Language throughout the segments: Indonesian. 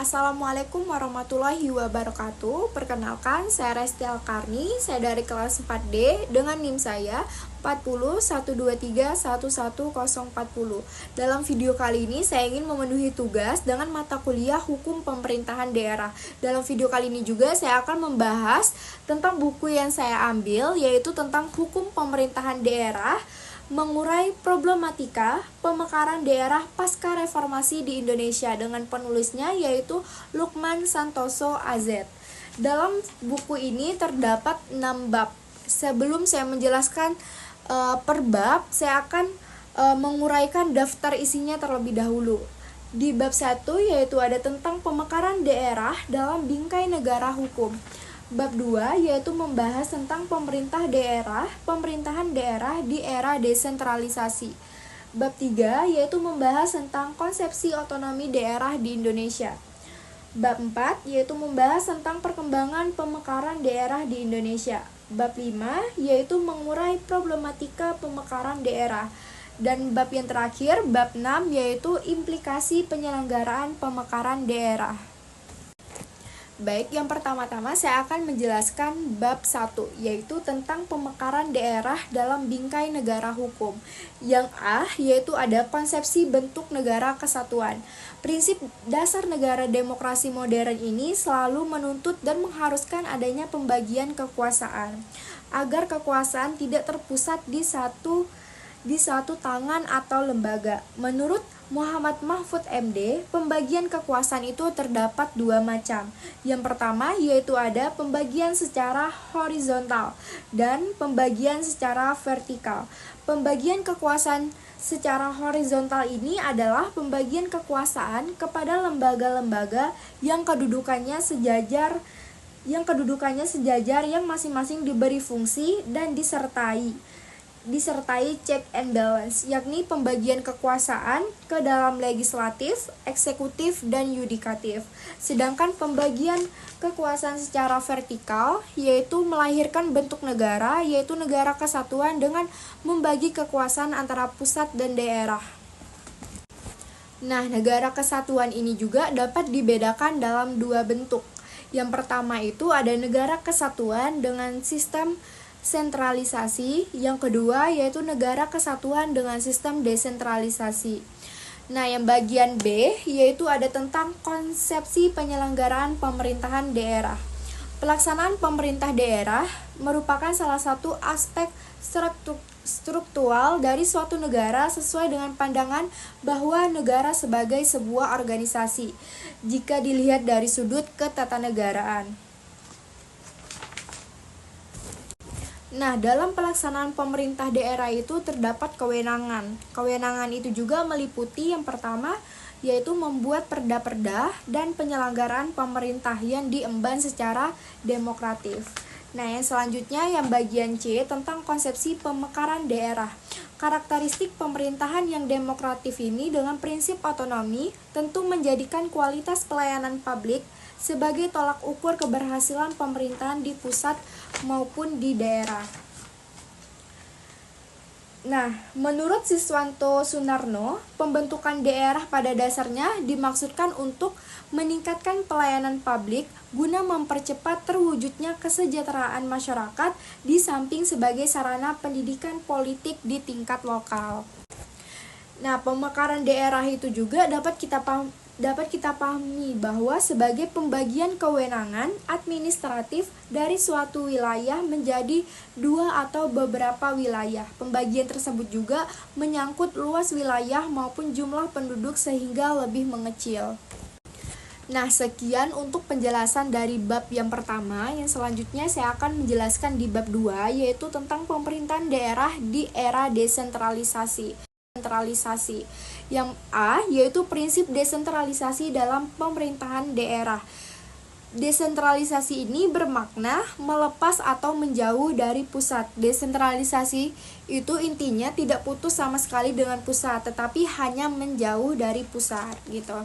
Assalamualaikum warahmatullahi wabarakatuh. Perkenalkan, saya Resti Alkarni. Saya dari kelas 4D dengan NIM saya 4012311040. Dalam video kali ini saya ingin memenuhi tugas dengan mata kuliah Hukum Pemerintahan Daerah. Dalam video kali ini juga saya akan membahas tentang buku yang saya ambil, yaitu tentang Hukum Pemerintahan Daerah, mengurai problematika pemekaran daerah pasca reformasi di Indonesia, dengan penulisnya yaitu Lukman Santoso AZ. Dalam buku ini terdapat 6 bab. Sebelum saya menjelaskan per bab, saya akan menguraikan daftar isinya terlebih dahulu. Di bab 1 yaitu ada tentang pemekaran daerah dalam bingkai negara hukum. Bab 2 yaitu membahas tentang pemerintahan daerah di era desentralisasi. Bab 3 yaitu membahas tentang konsepsi otonomi daerah di Indonesia. Bab 4 yaitu membahas tentang perkembangan pemekaran daerah di Indonesia. Bab 5 yaitu mengurai problematika pemekaran daerah. Dan bab yang terakhir, bab 6 yaitu implikasi penyelenggaraan pemekaran daerah. Baik, yang pertama-tama saya akan menjelaskan bab 1, yaitu tentang pemekaran daerah dalam bingkai negara hukum. Yang A, yaitu ada konsepsi bentuk negara kesatuan. Prinsip dasar negara demokrasi modern ini selalu menuntut dan mengharuskan adanya pembagian kekuasaan, agar kekuasaan tidak terpusat di satu tangan atau lembaga. Menurut Muhammad Mahfud MD, pembagian kekuasaan itu terdapat dua macam. Yang pertama yaitu ada pembagian secara horizontal dan pembagian secara vertikal. Pembagian kekuasaan secara horizontal ini adalah pembagian kekuasaan kepada lembaga-lembaga yang kedudukannya sejajar yang masing-masing diberi fungsi dan disertai check and balance, yakni pembagian kekuasaan ke dalam legislatif, eksekutif, dan yudikatif. Sedangkan pembagian kekuasaan secara vertikal yaitu melahirkan bentuk negara, yaitu negara kesatuan dengan membagi kekuasaan antara pusat dan daerah. Nah, negara kesatuan ini juga dapat dibedakan dalam dua bentuk. Yang pertama itu ada negara kesatuan dengan sistem sentralisasi, yang kedua yaitu negara kesatuan dengan sistem desentralisasi. Nah, yang bagian B yaitu ada tentang konsepsi penyelenggaraan pemerintahan daerah. Pelaksanaan pemerintah daerah merupakan salah satu aspek struktural dari suatu negara sesuai dengan pandangan bahwa negara sebagai sebuah organisasi jika dilihat dari sudut ketatanegaraan. Nah, dalam pelaksanaan pemerintah daerah itu terdapat kewenangan. Kewenangan itu juga meliputi yang pertama yaitu membuat perda-perda dan penyelenggaraan pemerintah yang diemban secara demokratif. Nah, yang selanjutnya yang bagian C tentang konsepsi pemekaran daerah. Karakteristik pemerintahan yang demokratif ini dengan prinsip otonomi tentu menjadikan kualitas pelayanan publik sebagai tolak ukur keberhasilan pemerintahan di pusat maupun di daerah. Nah, menurut Siswanto Sunarno, pembentukan daerah pada dasarnya dimaksudkan untuk meningkatkan pelayanan publik guna mempercepat terwujudnya kesejahteraan masyarakat di samping sebagai sarana pendidikan politik di tingkat lokal. Nah, pemekaran daerah itu juga dapat kita pahami bahwa sebagai pembagian kewenangan administratif dari suatu wilayah menjadi dua atau beberapa wilayah. Pembagian tersebut juga menyangkut luas wilayah maupun jumlah penduduk sehingga lebih mengecil. Nah, sekian untuk penjelasan dari bab yang pertama. Yang selanjutnya saya akan menjelaskan di bab 2 yaitu tentang pemerintahan daerah di era desentralisasi. Yang A yaitu prinsip desentralisasi dalam pemerintahan daerah. Desentralisasi ini bermakna melepas atau menjauh dari pusat. Desentralisasi itu intinya tidak putus sama sekali dengan pusat, tetapi hanya menjauh dari pusat gitu.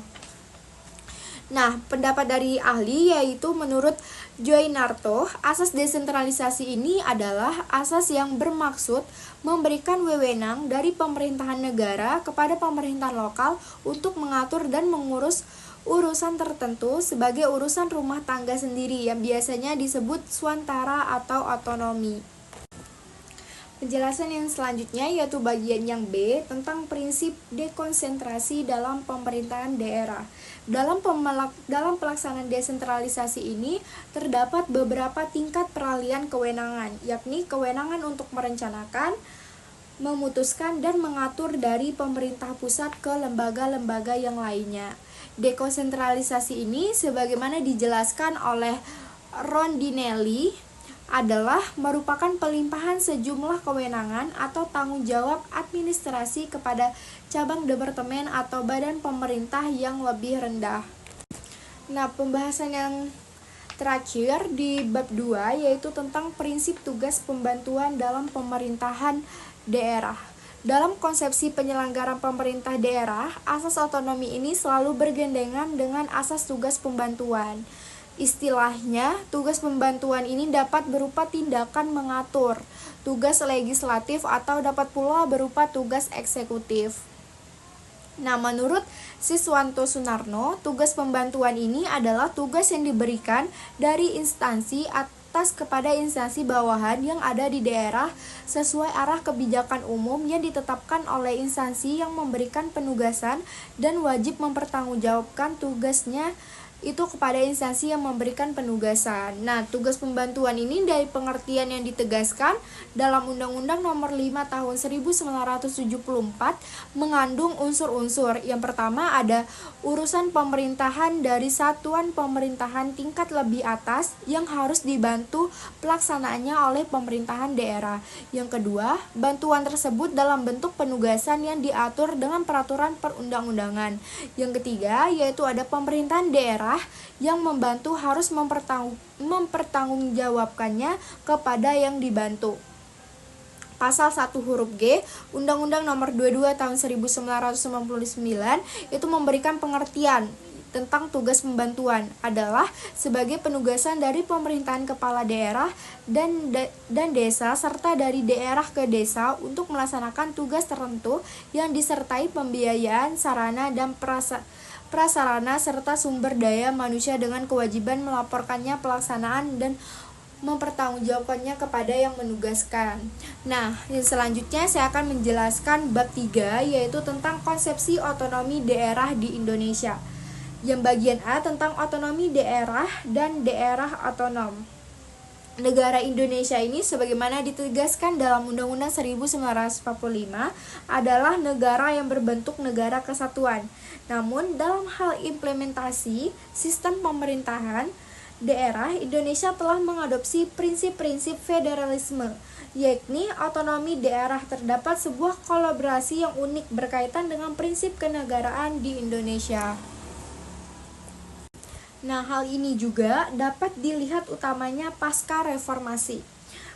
Nah, pendapat dari ahli yaitu menurut Joynarto, asas desentralisasi ini adalah asas yang bermaksud memberikan wewenang dari pemerintahan negara kepada pemerintahan lokal untuk mengatur dan mengurus urusan tertentu sebagai urusan rumah tangga sendiri yang biasanya disebut swantara atau otonomi. Penjelasan yang selanjutnya yaitu bagian yang B tentang prinsip dekonsentrasi dalam pemerintahan daerah. Dalam pelaksanaan desentralisasi ini terdapat beberapa tingkat peralihan kewenangan, yakni kewenangan untuk merencanakan, memutuskan, dan mengatur dari pemerintah pusat ke lembaga-lembaga yang lainnya. Dekonsentralisasi ini sebagaimana dijelaskan oleh Rondinelli adalah merupakan pelimpahan sejumlah kewenangan atau tanggung jawab administrasi kepada cabang departemen atau badan pemerintah yang lebih rendah. Nah, pembahasan yang terakhir di bab 2 yaitu tentang prinsip tugas pembantuan dalam pemerintahan daerah. Dalam konsepsi penyelenggaraan pemerintah daerah, asas otonomi ini selalu bergandengan dengan asas tugas pembantuan. Istilahnya, tugas pembantuan ini dapat berupa tindakan mengatur, tugas legislatif, atau dapat pula berupa tugas eksekutif. Nah, menurut Siswanto Sunarno, tugas pembantuan ini adalah tugas yang diberikan dari instansi atas kepada instansi bawahan yang ada di daerah sesuai arah kebijakan umum yang ditetapkan oleh instansi yang memberikan penugasan dan wajib mempertanggungjawabkan tugasnya itu kepada instansi yang memberikan penugasan. Nah, tugas pembantuan ini dari pengertian yang ditegaskan dalam Undang-Undang Nomor 5 Tahun 1974 mengandung unsur-unsur. Yang pertama ada urusan pemerintahan dari satuan pemerintahan tingkat lebih atas yang harus dibantu pelaksanaannya oleh pemerintahan daerah. Yang kedua, bantuan tersebut dalam bentuk penugasan yang diatur dengan peraturan perundang-undangan. Yang ketiga, yaitu ada pemerintahan daerah yang membantu harus mempertanggungjawabkannya kepada yang dibantu. Pasal 1 huruf G Undang-Undang Nomor 22 Tahun 1999 itu memberikan pengertian tentang tugas pembantuan adalah sebagai penugasan dari pemerintahan kepala daerah dan desa serta dari daerah ke desa untuk melaksanakan tugas tertentu yang disertai pembiayaan sarana dan prasarana serta sumber daya manusia dengan kewajiban melaporkannya pelaksanaan dan mempertanggungjawabkannya kepada yang menugaskan. Nah, yang selanjutnya saya akan menjelaskan bab 3 yaitu tentang konsepsi otonomi daerah di Indonesia. Yang bagian A tentang otonomi daerah dan daerah otonom. Negara Indonesia ini sebagaimana ditegaskan dalam Undang-Undang 1945 adalah negara yang berbentuk negara kesatuan. Namun dalam hal implementasi sistem pemerintahan daerah, Indonesia telah mengadopsi prinsip-prinsip federalisme, yakni otonomi daerah. Terdapat sebuah kolaborasi yang unik berkaitan dengan prinsip kenegaraan di Indonesia. Nah, hal ini juga dapat dilihat utamanya pasca reformasi.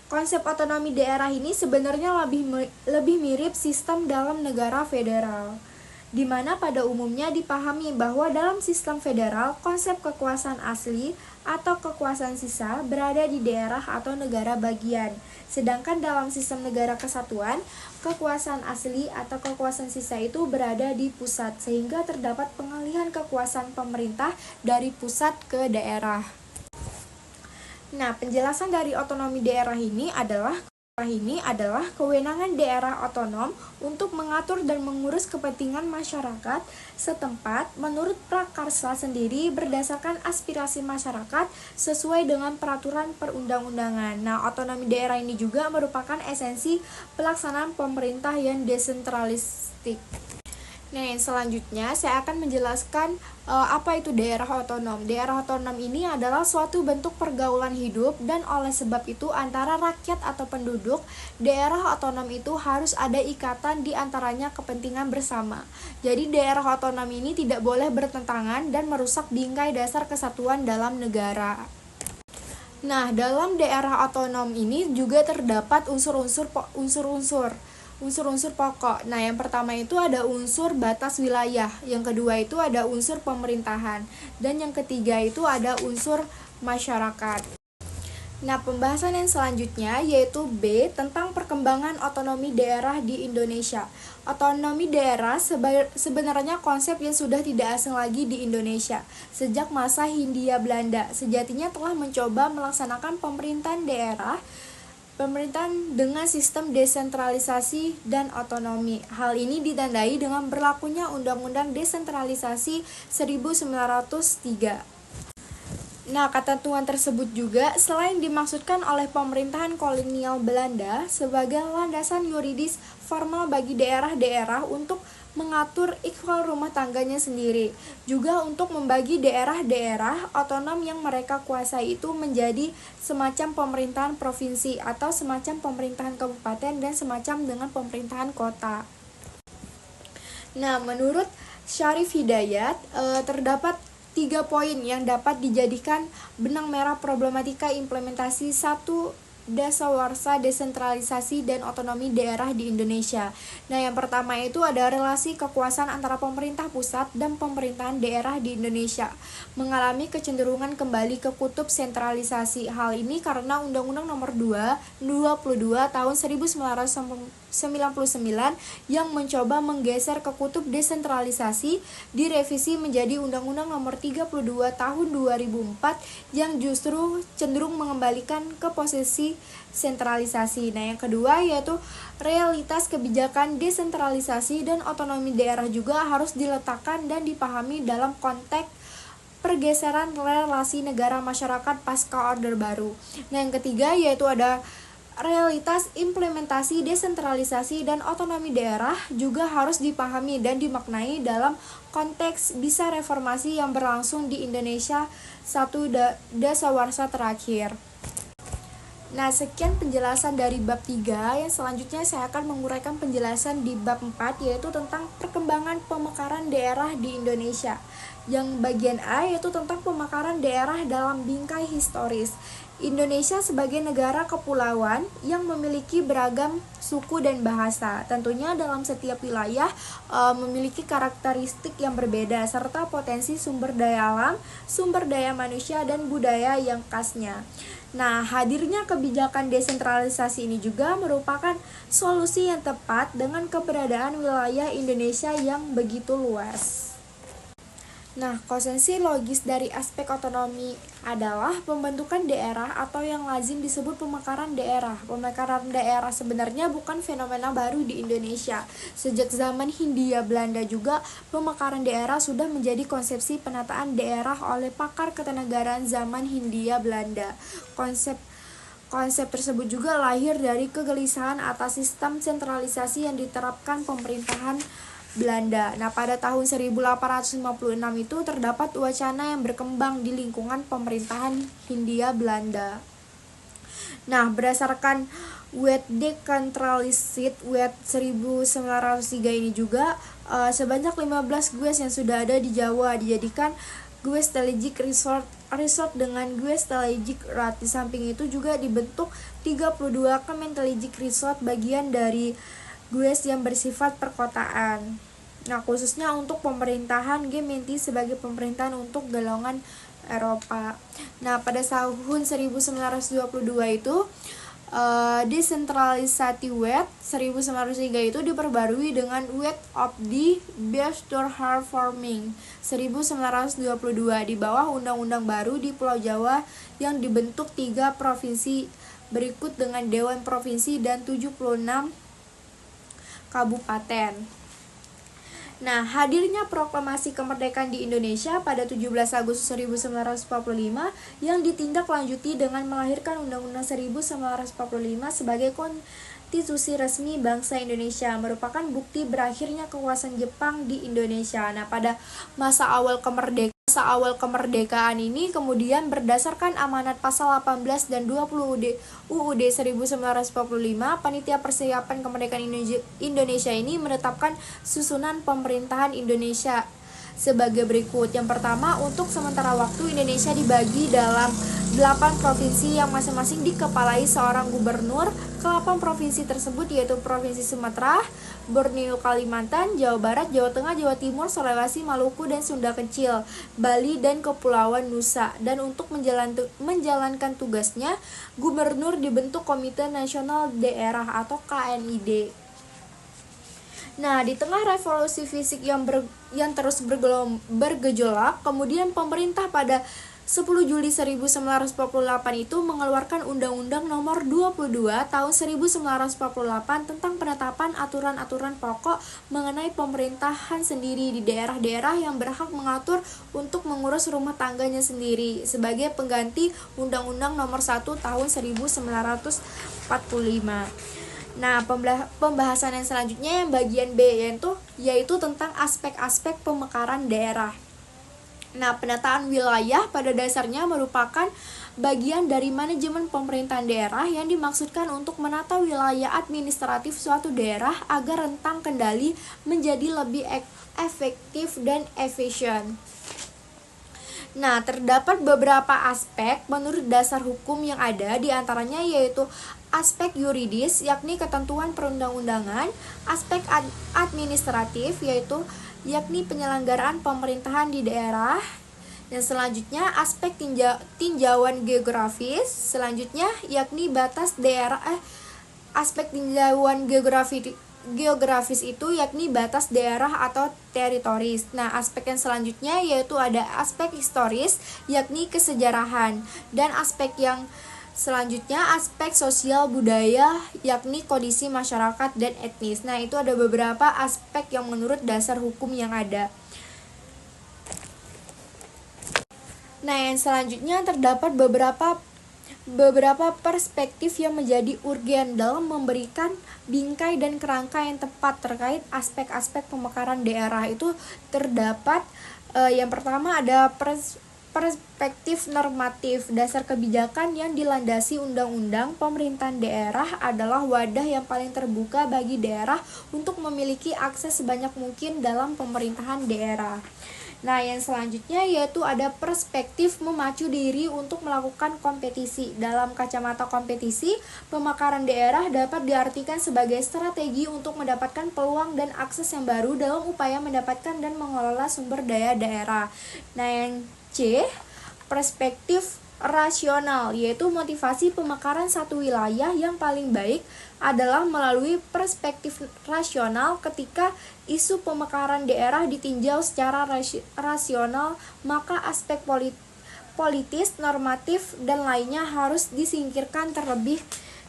Konsep otonomi daerah ini sebenarnya lebih mirip sistem dalam negara federal, di mana pada umumnya dipahami bahwa dalam sistem federal, konsep kekuasaan asli atau kekuasaan sisa berada di daerah atau negara bagian. Sedangkan dalam sistem negara kesatuan, kekuasaan asli atau kekuasaan sisa itu berada di pusat, sehingga terdapat pengalihan kekuasaan pemerintah dari pusat ke daerah. Nah, penjelasan dari otonomi daerah ini adalah kewenangan daerah otonom untuk mengatur dan mengurus kepentingan masyarakat setempat menurut prakarsa sendiri berdasarkan aspirasi masyarakat sesuai dengan peraturan perundang-undangan. Nah, otonomi daerah ini juga merupakan esensi pelaksanaan pemerintah yang desentralistik. Nah, yang selanjutnya saya akan menjelaskan apa itu daerah otonom. Daerah otonom ini adalah suatu bentuk pergaulan hidup dan oleh sebab itu antara rakyat atau penduduk, daerah otonom itu harus ada ikatan di antaranya kepentingan bersama. Jadi daerah otonom ini tidak boleh bertentangan dan merusak bingkai dasar kesatuan dalam negara. Nah, dalam daerah otonom ini juga terdapat unsur-unsur pokok. Nah, yang pertama itu ada unsur batas wilayah, yang kedua itu ada unsur pemerintahan, dan yang ketiga itu ada unsur masyarakat. Nah, pembahasan yang selanjutnya yaitu B tentang perkembangan otonomi daerah di Indonesia. Otonomi daerah sebenarnya konsep yang sudah tidak asing lagi di Indonesia. Sejak masa Hindia Belanda, sejatinya telah mencoba melaksanakan pemerintahan dengan sistem desentralisasi dan otonomi. Hal ini ditandai dengan berlakunya Undang-Undang Desentralisasi 1903. Nah, ketentuan tersebut juga selain dimaksudkan oleh pemerintahan kolonial Belanda sebagai landasan yuridis formal bagi daerah-daerah untuk mengatur ikhwal rumah tangganya sendiri, juga untuk membagi daerah-daerah otonom yang mereka kuasai itu menjadi semacam pemerintahan provinsi atau semacam pemerintahan kabupaten dan semacam dengan pemerintahan kota. Nah, menurut Syarif Hidayat, terdapat 3 poin yang dapat dijadikan benang merah problematika implementasi satu dasawarsa desentralisasi dan otonomi daerah di Indonesia. Nah, yang pertama itu ada relasi kekuasaan antara pemerintah pusat dan pemerintahan daerah di Indonesia mengalami kecenderungan kembali ke kutub sentralisasi. Hal ini karena Undang-Undang Nomor 22 Tahun 1999 yang mencoba menggeser ke kutub desentralisasi direvisi menjadi Undang-Undang Nomor 32 Tahun 2004 yang justru cenderung mengembalikan ke posisi sentralisasi. Nah, yang kedua yaitu realitas kebijakan desentralisasi dan otonomi daerah juga harus diletakkan dan dipahami dalam konteks pergeseran relasi negara masyarakat pasca Orde Baru. Nah, yang ketiga yaitu ada realitas implementasi desentralisasi dan otonomi daerah juga harus dipahami dan dimaknai dalam konteks bisa reformasi yang berlangsung di Indonesia satu dasawarsa terakhir. Nah, sekian penjelasan dari bab 3. Yang selanjutnya saya akan menguraikan penjelasan di bab 4 yaitu tentang perkembangan pemekaran daerah di Indonesia. Yang bagian A yaitu tentang pemekaran daerah dalam bingkai historis. Indonesia sebagai negara kepulauan yang memiliki beragam suku dan bahasa. Tentunya dalam setiap wilayah memiliki karakteristik yang berbeda serta potensi sumber daya alam, sumber daya manusia dan budaya yang khasnya. Nah, hadirnya kebijakan desentralisasi ini juga merupakan solusi yang tepat dengan keberadaan wilayah Indonesia yang begitu luas. Nah, konsekuensi logis dari aspek otonomi adalah pembentukan daerah atau yang lazim disebut pemekaran daerah. Pemekaran daerah sebenarnya bukan fenomena baru di Indonesia. Sejak zaman Hindia Belanda juga, pemekaran daerah sudah menjadi konsepsi penataan daerah oleh pakar ketenagaraan zaman Hindia Belanda. Konsep tersebut juga lahir dari kegelisahan atas sistem sentralisasi yang diterapkan pemerintahan Belanda. Nah, pada tahun 1856 itu terdapat wacana yang berkembang di lingkungan pemerintahan Hindia Belanda. Nah, berdasarkan Wet Decentralised Wet 1903 ini juga sebanyak 15 GUES yang sudah ada di Jawa dijadikan GUES Strategic Resort dengan GUES Strategic Rat. Di samping itu juga dibentuk 32 Kemenstrategic Resort bagian dari GUES yang bersifat perkotaan. Nah, khususnya untuk pemerintahan Gemeenti sebagai pemerintahan untuk golongan Eropa. Nah, pada tahun 1922 itu desentralisasi WET 1903 itu diperbarui dengan WET of the Bestuarshare Farming 1922 di bawah undang-undang baru di Pulau Jawa yang dibentuk 3 provinsi berikut dengan Dewan Provinsi dan 76 kabupaten. Nah, hadirnya proklamasi kemerdekaan di Indonesia pada 17 Agustus 1945 yang ditindaklanjuti dengan melahirkan Undang-Undang 1945 sebagai konstitusi resmi bangsa Indonesia merupakan bukti berakhirnya kekuasaan Jepang di Indonesia. Nah, pada masa awal kemerdekaan ini kemudian berdasarkan amanat pasal 18 dan 20 UUD 1945, Panitia Persiapan Kemerdekaan Indonesia ini menetapkan susunan pemerintahan Indonesia sebagai berikut. Yang pertama, untuk sementara waktu Indonesia dibagi dalam 8 provinsi yang masing-masing dikepalai seorang gubernur. Ke-8 provinsi tersebut yaitu Provinsi Sumatera, Borneo, Kalimantan, Jawa Barat, Jawa Tengah, Jawa Timur, Sulawesi, Maluku, dan Sunda Kecil, Bali, dan Kepulauan Nusa. Dan untuk menjalankan tugasnya, gubernur dibentuk Komite Nasional Daerah atau KNID. Nah, di tengah revolusi fisik yang terus bergejolak, kemudian pemerintah pada 10 Juli 1948 itu mengeluarkan Undang-Undang Nomor 22 Tahun 1948 tentang penetapan aturan-aturan pokok mengenai pemerintahan sendiri di daerah-daerah yang berhak mengatur untuk mengurus rumah tangganya sendiri sebagai pengganti Undang-Undang Nomor 1 Tahun 1945. Nah, pembahasan yang selanjutnya yang bagian B yaitu tentang aspek-aspek pemekaran daerah. Nah, penataan wilayah pada dasarnya merupakan bagian dari manajemen pemerintahan daerah yang dimaksudkan untuk menata wilayah administratif suatu daerah agar rentang kendali menjadi lebih efektif dan efisien. Nah, terdapat beberapa aspek menurut dasar hukum yang ada, diantaranya yaitu aspek yuridis, yakni ketentuan perundang-undangan, aspek administratif, yakni penyelenggaraan pemerintahan di daerah. Dan selanjutnya aspek tinjauan geografis, selanjutnya yakni batas daerah aspek tinjauan geografis itu yakni batas daerah atau teritoris. Nah, aspek yang selanjutnya yaitu ada aspek historis, yakni kesejarahan, dan aspek yang selanjutnya aspek sosial budaya, yakni kondisi masyarakat dan etnis. Nah, itu ada beberapa aspek yang menurut dasar hukum yang ada. Nah, yang selanjutnya terdapat beberapa perspektif yang menjadi urgen dalam memberikan bingkai dan kerangka yang tepat terkait aspek-aspek pemekaran daerah. Itu terdapat yang pertama ada perspektif normatif. Dasar kebijakan yang dilandasi undang-undang pemerintahan daerah adalah wadah yang paling terbuka bagi daerah untuk memiliki akses sebanyak mungkin dalam pemerintahan daerah. Nah, yang selanjutnya yaitu ada perspektif memacu diri untuk melakukan kompetisi. Dalam kacamata kompetisi, pemekaran daerah dapat diartikan sebagai strategi untuk mendapatkan peluang dan akses yang baru dalam upaya mendapatkan dan mengelola sumber daya daerah. Nah, yang C, perspektif rasional, yaitu motivasi pemekaran satu wilayah yang paling baik adalah melalui perspektif rasional. Ketika isu pemekaran daerah ditinjau secara rasional, maka aspek politis, normatif, dan lainnya harus disingkirkan terlebih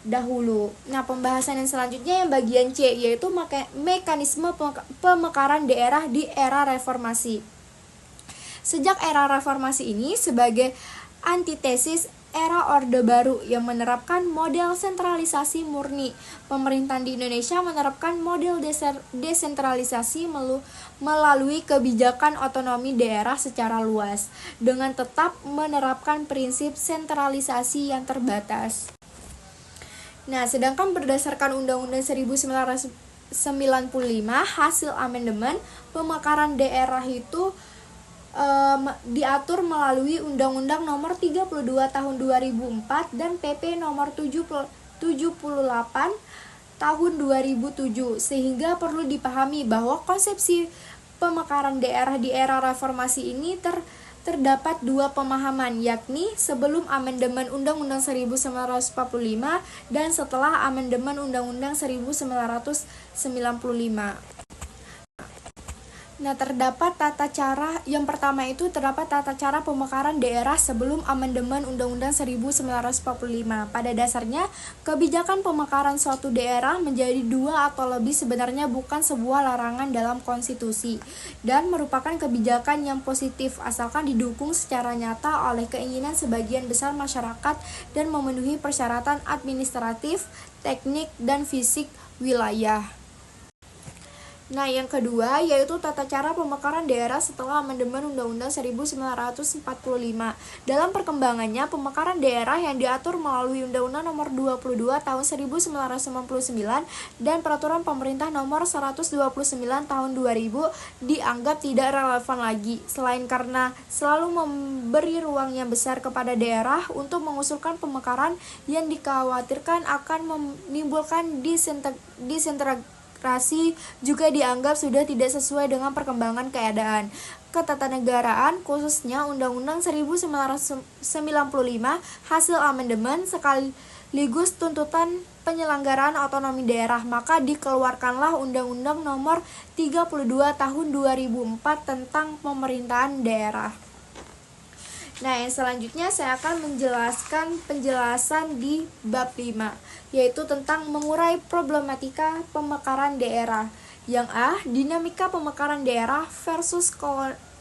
dahulu. Nah, pembahasan yang selanjutnya yang bagian C, yaitu mekanisme pemekaran daerah di era reformasi. Sejak era reformasi ini sebagai antitesis era Orde Baru yang menerapkan model sentralisasi murni, pemerintahan di Indonesia menerapkan model desentralisasi melalui kebijakan otonomi daerah secara luas, dengan tetap menerapkan prinsip sentralisasi yang terbatas. Nah, sedangkan berdasarkan Undang-Undang 1995 hasil amandemen, pemekaran daerah itu diatur melalui Undang-Undang Nomor 32 Tahun 2004 dan PP Nomor 78 Tahun 2007, sehingga perlu dipahami bahwa konsepsi pemekaran daerah di era reformasi ini terdapat dua pemahaman, yakni sebelum amandemen Undang-Undang 1945 dan setelah amandemen Undang-Undang 1995. Nah, terdapat tata cara, yang pertama itu terdapat tata cara pemekaran daerah sebelum amandemen Undang-Undang 1945. Pada dasarnya, kebijakan pemekaran suatu daerah menjadi dua atau lebih sebenarnya bukan sebuah larangan dalam konstitusi, dan merupakan kebijakan yang positif asalkan didukung secara nyata oleh keinginan sebagian besar masyarakat dan memenuhi persyaratan administratif, teknik, dan fisik wilayah. Nah, yang kedua yaitu tata cara pemekaran daerah setelah amandemen Undang-Undang 1945. Dalam perkembangannya, pemekaran daerah yang diatur melalui Undang-Undang Nomor 22 Tahun 1999 dan Peraturan Pemerintah Nomor 129 Tahun 2000 dianggap tidak relevan lagi, selain karena selalu memberi ruang yang besar kepada daerah untuk mengusulkan pemekaran yang dikhawatirkan akan menimbulkan birokrasi juga dianggap sudah tidak sesuai dengan perkembangan keadaan. Ketatanegaraan, khususnya Undang-Undang 1995 hasil amandemen sekaligus tuntutan penyelenggaraan otonomi daerah, maka dikeluarkanlah Undang-Undang Nomor 32 Tahun 2004 tentang pemerintahan daerah. Nah, yang selanjutnya saya akan menjelaskan penjelasan di bab 5, yaitu tentang mengurai problematika pemekaran daerah. Yang A, dinamika pemekaran daerah versus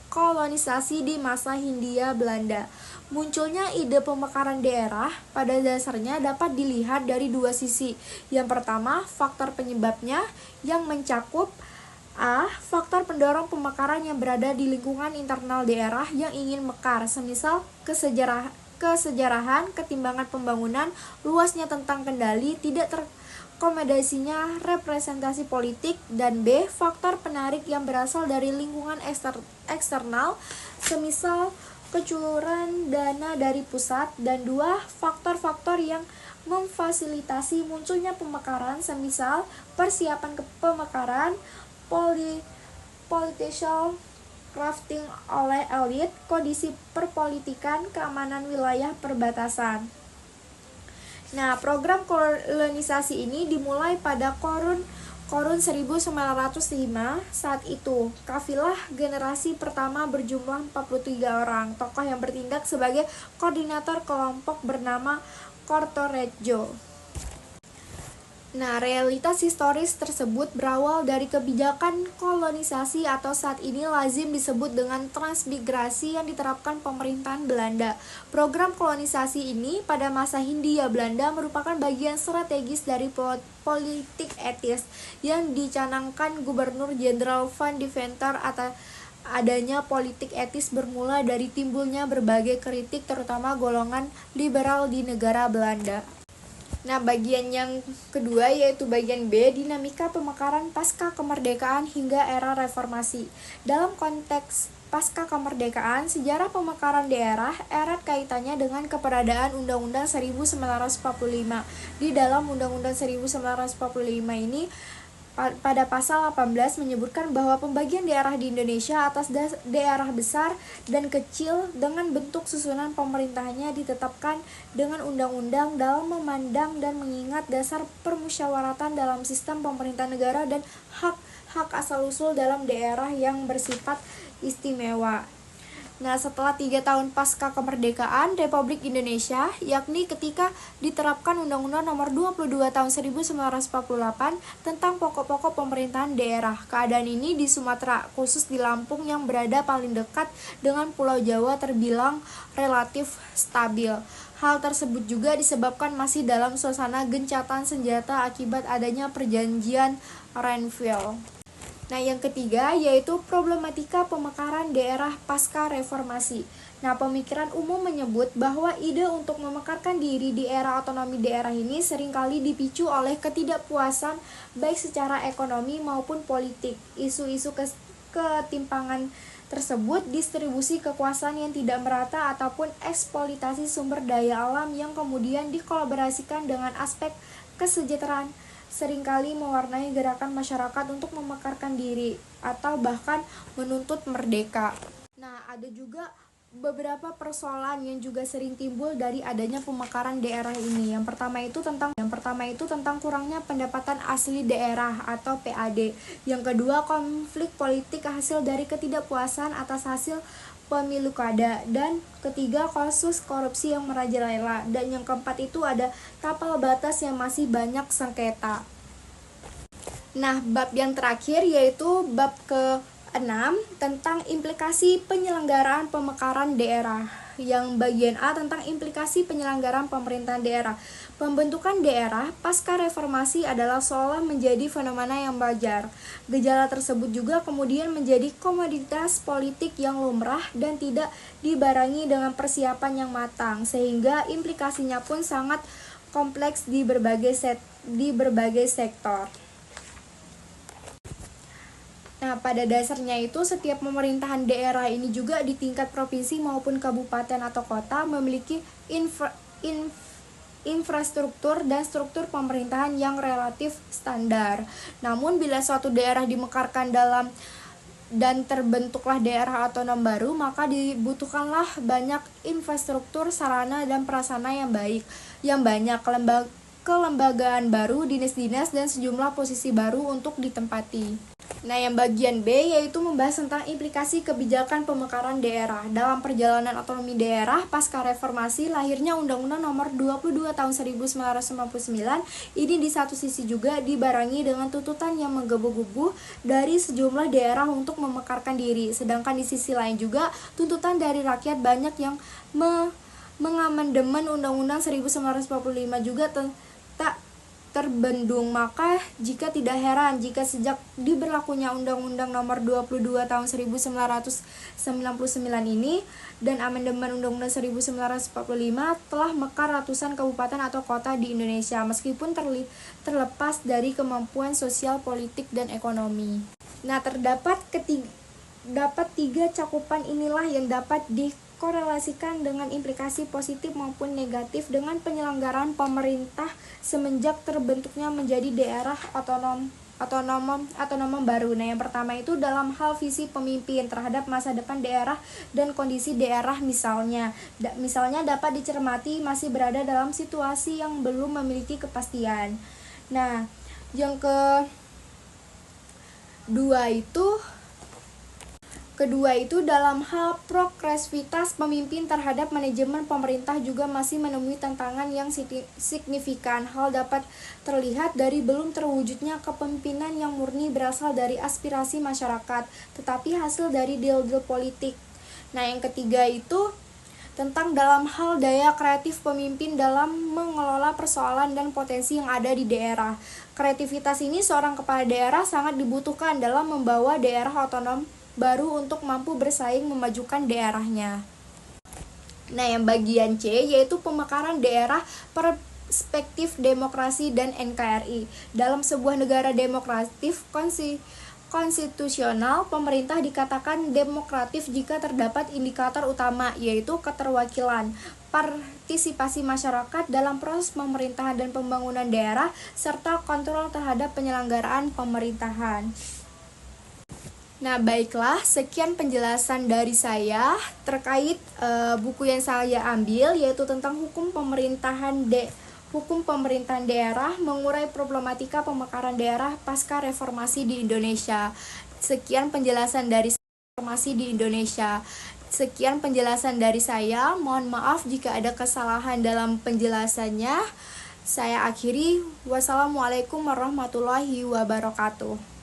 kolonisasi di masa Hindia Belanda. Munculnya ide pemekaran daerah pada dasarnya dapat dilihat dari dua sisi. Yang pertama, faktor penyebabnya yang mencakup A. Faktor pendorong pemekaran yang berada di lingkungan internal daerah yang ingin mekar, semisal kesejarahan, ketimbangan pembangunan, luasnya tentang kendali, tidak terkomodasinya representasi politik. Dan B. Faktor penarik yang berasal dari lingkungan eksternal, semisal kecurangan dana dari pusat. Dan 2. Faktor-faktor yang memfasilitasi munculnya pemekaran, semisal persiapan pemekaran, political crafting oleh elit, kondisi perpolitikan, keamanan wilayah perbatasan. Nah, program kolonisasi ini dimulai pada Korun 1905. Saat itu, kafilah generasi pertama berjumlah 43 orang. Tokoh yang bertindak sebagai koordinator kelompok bernama Kortorejo. Nah, realitas historis tersebut berawal dari kebijakan kolonisasi atau saat ini lazim disebut dengan transmigrasi yang diterapkan pemerintahan Belanda. Program kolonisasi ini pada masa Hindia Belanda merupakan bagian strategis dari politik etis yang dicanangkan Gubernur Jenderal Van Deventer atas adanya politik etis bermula dari timbulnya berbagai kritik terutama golongan liberal di negara Belanda. Nah, bagian yang kedua yaitu bagian B, dinamika pemekaran pasca kemerdekaan hingga era reformasi. Dalam konteks pasca kemerdekaan, sejarah pemekaran daerah erat kaitannya dengan keberadaan Undang-Undang 1945. Di dalam Undang-Undang 1945 ini pada pasal 18 menyebutkan bahwa pembagian daerah di Indonesia atas daerah besar dan kecil dengan bentuk susunan pemerintahannya ditetapkan dengan undang-undang dalam memandang dan mengingat dasar permusyawaratan dalam sistem pemerintahan negara dan hak asal-usul dalam daerah yang bersifat istimewa. Nah, setelah 3 tahun pasca kemerdekaan Republik Indonesia, yakni ketika diterapkan Undang-Undang Nomor 22 Tahun 1948 tentang pokok-pokok pemerintahan daerah. Keadaan ini di Sumatera, khusus di Lampung yang berada paling dekat dengan Pulau Jawa terbilang relatif stabil. Hal tersebut juga disebabkan masih dalam suasana gencatan senjata akibat adanya perjanjian Renville. Nah, yang ketiga yaitu problematika pemekaran daerah pasca reformasi. Nah, pemikiran umum menyebut bahwa ide untuk memekarkan diri di era otonomi daerah ini seringkali dipicu oleh ketidakpuasan baik secara ekonomi maupun politik. Isu-isu ketimpangan tersebut, distribusi kekuasaan yang tidak merata ataupun eksploitasi sumber daya alam yang kemudian dikolaborasikan dengan aspek kesejahteraan seringkali mewarnai gerakan masyarakat untuk memekarkan diri atau bahkan menuntut merdeka. Nah, ada juga beberapa persoalan yang juga sering timbul dari adanya pemekaran daerah ini. Yang pertama itu tentang kurangnya pendapatan asli daerah atau PAD. Yang kedua, konflik politik hasil dari ketidakpuasan atas hasil pemilu kada, dan ketiga kasus korupsi yang merajalela, dan yang keempat itu ada tapal batas yang masih banyak sengketa. Nah, bab yang terakhir yaitu bab ke-6 tentang implikasi penyelenggaraan pemekaran daerah. Yang bagian A tentang implikasi penyelenggaraan pemerintahan daerah. Pembentukan daerah pasca reformasi adalah seolah menjadi fenomena yang wajar. Gejala tersebut juga kemudian menjadi komoditas politik yang lumrah dan tidak dibarengi dengan persiapan yang matang, sehingga implikasinya pun sangat kompleks di berbagai sektor. Nah, pada dasarnya itu setiap pemerintahan daerah ini juga di tingkat provinsi maupun kabupaten atau kota memiliki infrastruktur, dan struktur pemerintahan yang relatif standar. Namun bila suatu daerah dimekarkan dan terbentuklah daerah otonom baru, maka dibutuhkanlah banyak infrastruktur, sarana, dan prasarana yang banyak, kelembagaan baru, dinas-dinas, dan sejumlah posisi baru untuk ditempati. Nah, yang bagian B yaitu membahas tentang implikasi kebijakan pemekaran daerah. Dalam perjalanan otonomi daerah pasca reformasi, lahirnya Undang-Undang Nomor 22 Tahun 1999. Ini di satu sisi juga dibarengi dengan tuntutan yang menggebu-gebu dari sejumlah daerah untuk memekarkan diri. Sedangkan di sisi lain juga tuntutan dari rakyat banyak yang mengamandemen Undang-Undang 1945 juga tak terbendung. Maka jika tidak heran jika sejak diberlakunya Undang-Undang Nomor 22 Tahun 1999 ini dan amandemen Undang-Undang 1945 telah mekar ratusan kabupaten atau kota di Indonesia, meskipun terlepas dari kemampuan sosial, politik, dan ekonomi. Nah, terdapat tiga cakupan inilah yang dapat dikorelasikan dengan implikasi positif maupun negatif dengan penyelenggaraan pemerintah semenjak terbentuknya menjadi daerah otonom baru. Nah, yang pertama itu dalam hal visi pemimpin terhadap masa depan daerah dan kondisi daerah, misalnya dapat dicermati masih berada dalam situasi yang belum memiliki kepastian. Nah, yang kedua itu dalam hal progresivitas pemimpin terhadap manajemen pemerintah juga masih menemui tantangan yang signifikan. Hal dapat terlihat dari belum terwujudnya kepemimpinan yang murni berasal dari aspirasi masyarakat, tetapi hasil dari deal-deal politik. Nah, yang ketiga itu tentang dalam hal daya kreatif pemimpin dalam mengelola persoalan dan potensi yang ada di daerah. Kreativitas ini seorang kepala daerah sangat dibutuhkan dalam membawa daerah otonom baru untuk mampu bersaing memajukan daerahnya. Nah, yang bagian C yaitu pemekaran daerah perspektif demokrasi dan NKRI. Dalam sebuah negara demokratif konstitusional, pemerintah dikatakan demokratif jika terdapat indikator utama, yaitu keterwakilan, partisipasi masyarakat dalam proses pemerintahan dan pembangunan daerah, serta kontrol terhadap penyelenggaraan pemerintahan. Nah, baiklah, sekian penjelasan dari saya terkait buku yang saya ambil, yaitu tentang hukum pemerintahan daerah, mengurai problematika pemekaran daerah pasca reformasi di Indonesia. Sekian penjelasan dari saya. Mohon maaf jika ada kesalahan dalam penjelasannya. Saya akhiri. Wassalamualaikum warahmatullahi wabarakatuh.